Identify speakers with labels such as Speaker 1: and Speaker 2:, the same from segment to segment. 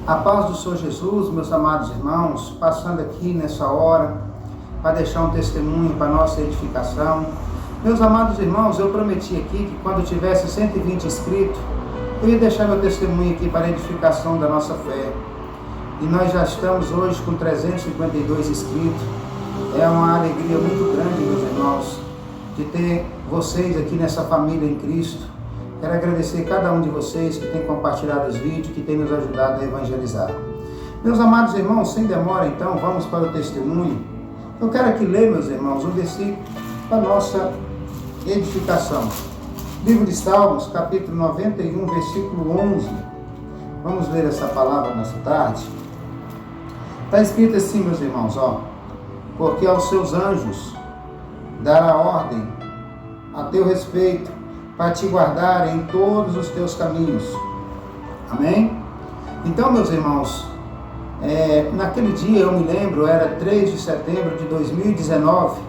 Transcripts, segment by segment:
Speaker 1: A paz do Senhor Jesus, meus amados irmãos, passando aqui nessa hora para deixar um testemunho para nossa edificação. Meus amados irmãos, eu prometi aqui que quando tivesse 120 inscritos, eu ia deixar meu testemunho aqui para a edificação da nossa fé. E nós já estamos hoje com 352 inscritos. É uma alegria muito grande, meus irmãos, de ter vocês aqui nessa família em Cristo. Quero agradecer a cada um de vocês que tem compartilhado os vídeos, que tem nos ajudado a evangelizar. Meus amados irmãos, sem demora então, vamos para o testemunho. Eu quero aqui ler, meus irmãos, um versículo para a nossa edificação. Livro de Salmos, capítulo 91, versículo 11. Vamos ler essa palavra nessa tarde. Está escrito assim, meus irmãos, porque aos seus anjos dará ordem a teu respeito, para te guardar em todos os teus caminhos. Amém? Então, meus irmãos, naquele dia, eu me lembro, era 3 de setembro de 2019,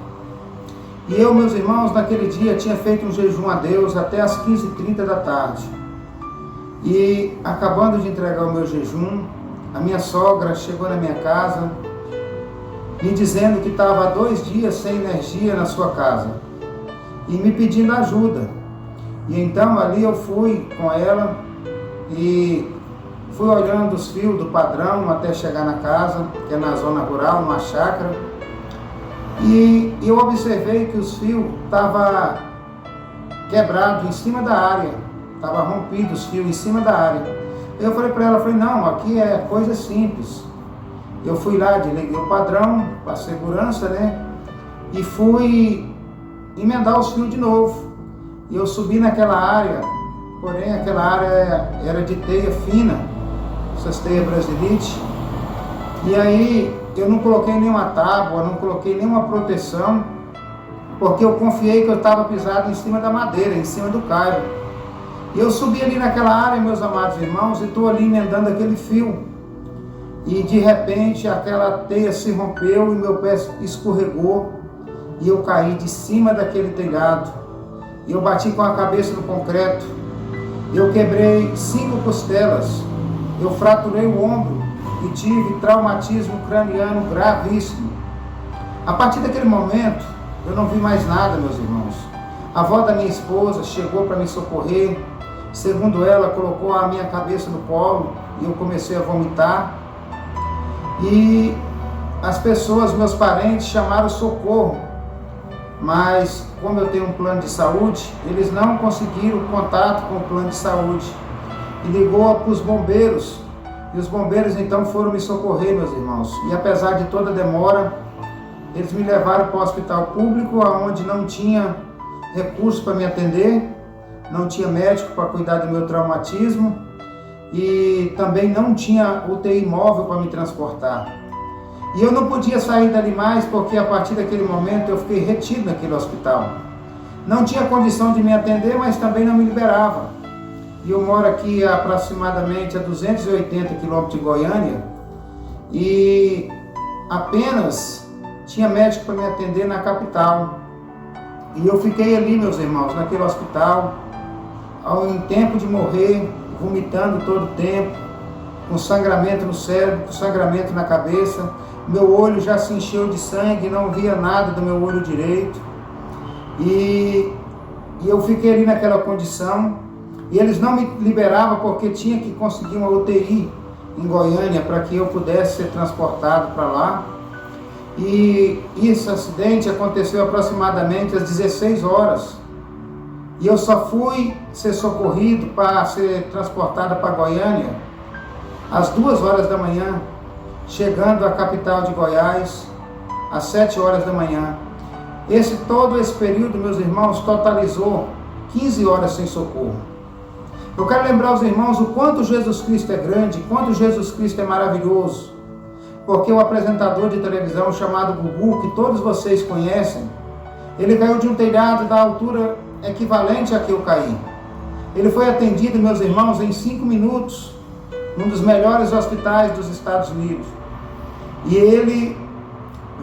Speaker 1: e eu, meus irmãos, naquele dia tinha feito um jejum a Deus até as 15h30 da tarde. E acabando de entregar o meu jejum, a minha sogra chegou na minha casa, me dizendo que estava há 2 dias sem energia na sua casa, e me pedindo ajuda. E então ali eu fui com ela e fui olhando os fios do padrão até chegar na casa, que é na zona rural, numa chácara. E eu observei que os fios estavam quebrados em cima da área, estavam rompidos os fios em cima da área. Eu falei para ela, não, aqui é coisa simples. Eu fui lá, desliguei o padrão, para segurança, e fui emendar os fios de novo. E eu subi naquela área, porém aquela área era de teia fina, essas teias Brasilite. E aí eu não coloquei nenhuma tábua, não coloquei nenhuma proteção, porque eu confiei que eu estava pisado em cima da madeira, em cima do cairo. E eu subi ali naquela área, meus amados irmãos, e estou ali emendando aquele fio. E de repente aquela teia se rompeu e meu pé escorregou e eu caí de cima daquele telhado. E eu bati com a cabeça no concreto, eu quebrei 5 costelas, eu fraturei o ombro e tive traumatismo craniano gravíssimo. A partir daquele momento, eu não vi mais nada, meus irmãos. A avó da minha esposa chegou para me socorrer, segundo ela, colocou a minha cabeça no colo e eu comecei a vomitar. E as pessoas, meus parentes, chamaram socorro. Mas, como eu tenho um plano de saúde, eles não conseguiram contato com o plano de saúde. E ligou para os bombeiros. E os bombeiros, então, foram me socorrer, meus irmãos. E, apesar de toda a demora, eles me levaram para o hospital público, onde não tinha recurso para me atender, não tinha médico para cuidar do meu traumatismo e também não tinha UTI móvel para me transportar. E eu não podia sair dali mais, porque a partir daquele momento eu fiquei retido naquele hospital. Não tinha condição de me atender, mas também não me liberava. E eu moro aqui aproximadamente a 280 quilômetros de Goiânia e apenas tinha médico para me atender na capital. E eu fiquei ali, meus irmãos, naquele hospital, em tempo de morrer, vomitando todo o tempo, com sangramento no cérebro, com sangramento na cabeça. Meu olho já se encheu de sangue, não via nada do meu olho direito. E eu fiquei ali naquela condição. E eles não me liberavam porque tinha que conseguir uma UTI em Goiânia para que eu pudesse ser transportado para lá. E esse acidente aconteceu aproximadamente às 16 horas. E eu só fui ser socorrido para ser transportado para Goiânia às 2 horas da manhã. Chegando à capital de Goiás, às 7 horas da manhã. Todo esse período, meus irmãos, totalizou 15 horas sem socorro. Eu quero lembrar os irmãos o quanto Jesus Cristo é grande, quanto Jesus Cristo é maravilhoso. Porque o apresentador de televisão chamado Gugu, que todos vocês conhecem, ele caiu de um telhado da altura equivalente a que eu caí. Ele foi atendido, meus irmãos, em 5 minutos, num dos melhores hospitais dos Estados Unidos. E ele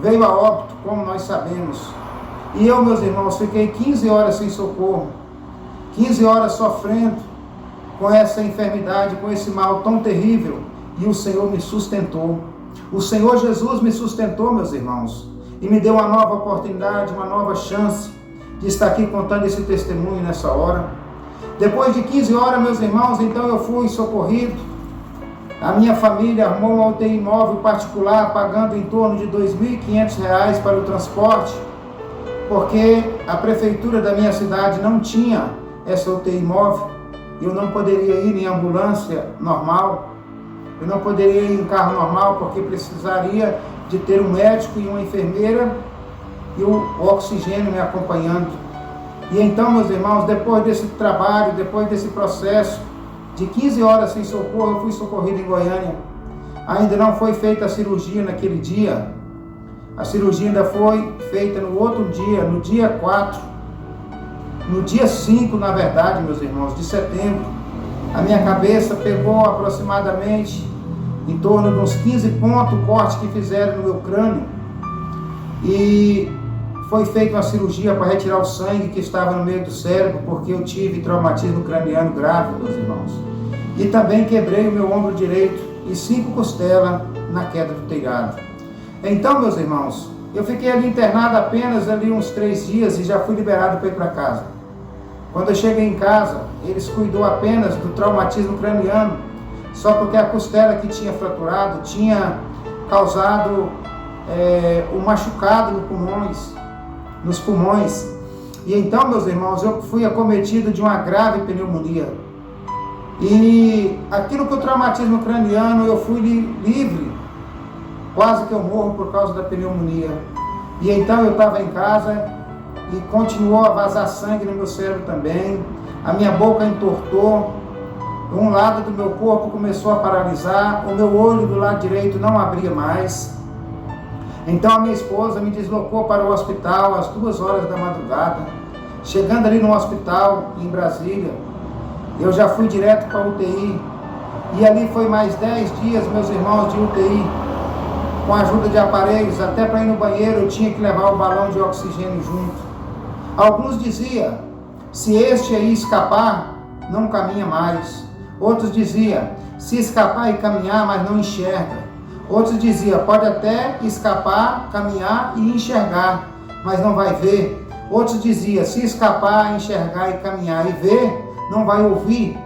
Speaker 1: veio a óbito, como nós sabemos. E eu, meus irmãos, fiquei 15 horas sem socorro, 15 horas sofrendo com essa enfermidade, com esse mal tão terrível e o Senhor me sustentou. O Senhor Jesus me sustentou, meus irmãos, e me deu uma nova oportunidade, uma nova chance de estar aqui contando esse testemunho nessa hora. Depois de 15 horas, meus irmãos, então eu fui socorrido. A minha família arrumou uma UTI móvel particular, pagando em torno de R$ 2.500 para o transporte, porque a prefeitura da minha cidade não tinha essa UTI móvel. Eu não poderia ir em ambulância normal, eu não poderia ir em carro normal, porque precisaria de ter um médico e uma enfermeira e o oxigênio me acompanhando. E então, meus irmãos, depois desse trabalho, depois desse processo de 15 horas sem socorro, eu fui socorrido em Goiânia. Ainda não foi feita a cirurgia naquele dia. A cirurgia ainda foi feita no outro dia, no dia 4. No dia 5, na verdade, meus irmãos, de setembro. A minha cabeça pegou aproximadamente em torno de uns 15 pontos o corte que fizeram no meu crânio. E foi feita uma cirurgia para retirar o sangue que estava no meio do cérebro, porque eu tive traumatismo craniano grave, meus irmãos. E também quebrei o meu ombro direito e 5 costelas na queda do telhado. Então, meus irmãos, eu fiquei ali internado apenas ali uns 3 dias e já fui liberado para ir para casa. Quando eu cheguei em casa, eles cuidou apenas do traumatismo craniano, só porque a costela que tinha fraturado tinha causado um machucado nos pulmões. E então, meus irmãos, eu fui acometido de uma grave pneumonia. E aquilo que o traumatismo craniano, eu fui livre, quase que eu morro por causa da pneumonia. E então eu estava em casa e continuou a vazar sangue no meu cérebro também. A minha boca entortou, um lado do meu corpo começou a paralisar, o meu olho do lado direito não abria mais. Então a minha esposa me deslocou para o hospital às 2 horas da madrugada. Chegando ali no hospital em Brasília, eu já fui direto para a UTI. E ali foi mais 10 dias, meus irmãos, de UTI. Com a ajuda de aparelhos, até para ir no banheiro eu tinha que levar o balão de oxigênio junto. Alguns diziam, se este aí escapar, não caminha mais. Outros diziam, se escapar e caminhar, mas não enxerga. Outros diziam, pode até escapar, caminhar e enxergar, mas não vai ver. Outros diziam, se escapar, enxergar e caminhar e ver, não vai ouvir.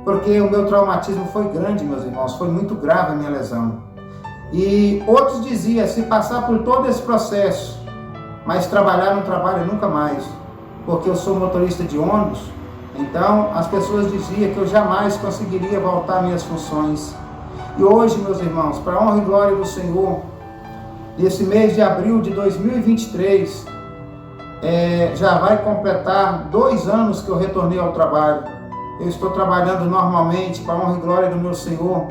Speaker 1: Porque o meu traumatismo foi grande, meus irmãos, foi muito grave a minha lesão. E outros diziam, se passar por todo esse processo, mas trabalhar não trabalha nunca mais, porque eu sou motorista de ônibus, então as pessoas diziam que eu jamais conseguiria voltar às minhas funções. E hoje, meus irmãos, para a honra e glória do Senhor, nesse mês de abril de 2023, já vai completar 2 anos que eu retornei ao trabalho. Eu estou trabalhando normalmente para a honra e glória do meu Senhor.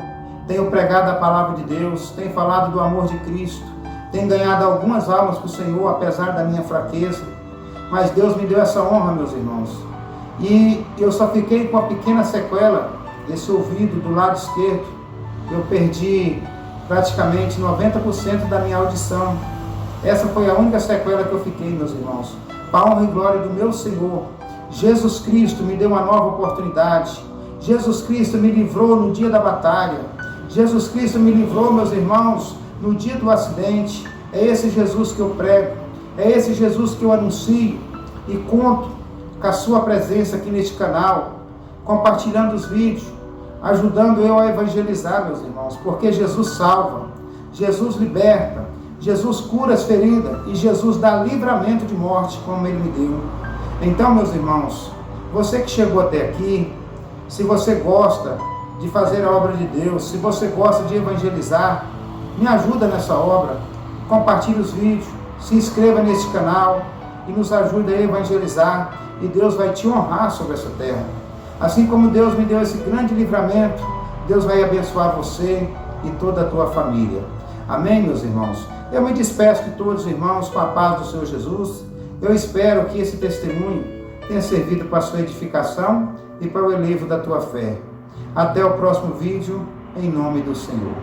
Speaker 1: Tenho pregado a palavra de Deus, tenho falado do amor de Cristo, tenho ganhado algumas almas para o Senhor, apesar da minha fraqueza. Mas Deus me deu essa honra, meus irmãos. E eu só fiquei com a pequena sequela desse ouvido do lado esquerdo. Eu perdi praticamente 90% da minha audição. Essa foi a única sequela que eu fiquei, meus irmãos. Para a honra e glória do meu Senhor, Jesus Cristo me deu uma nova oportunidade. Jesus Cristo me livrou no dia da batalha. Jesus Cristo me livrou, meus irmãos, no dia do acidente. É esse Jesus que eu prego. É esse Jesus que eu anuncio e conto com a sua presença aqui neste canal, compartilhando os vídeos, ajudando eu a evangelizar, meus irmãos, porque Jesus salva, Jesus liberta, Jesus cura as feridas e Jesus dá livramento de morte, como Ele me deu. Então, meus irmãos, você que chegou até aqui, se você gosta de fazer a obra de Deus, se você gosta de evangelizar, me ajuda nessa obra, compartilhe os vídeos, se inscreva nesse canal e nos ajude a evangelizar, e Deus vai te honrar sobre essa terra. Assim como Deus me deu esse grande livramento, Deus vai abençoar você e toda a tua família. Amém, meus irmãos? Eu me despeço de todos os irmãos com a paz do Senhor Jesus. Eu espero que esse testemunho tenha servido para a sua edificação e para o elevo da tua fé. Até o próximo vídeo, em nome do Senhor.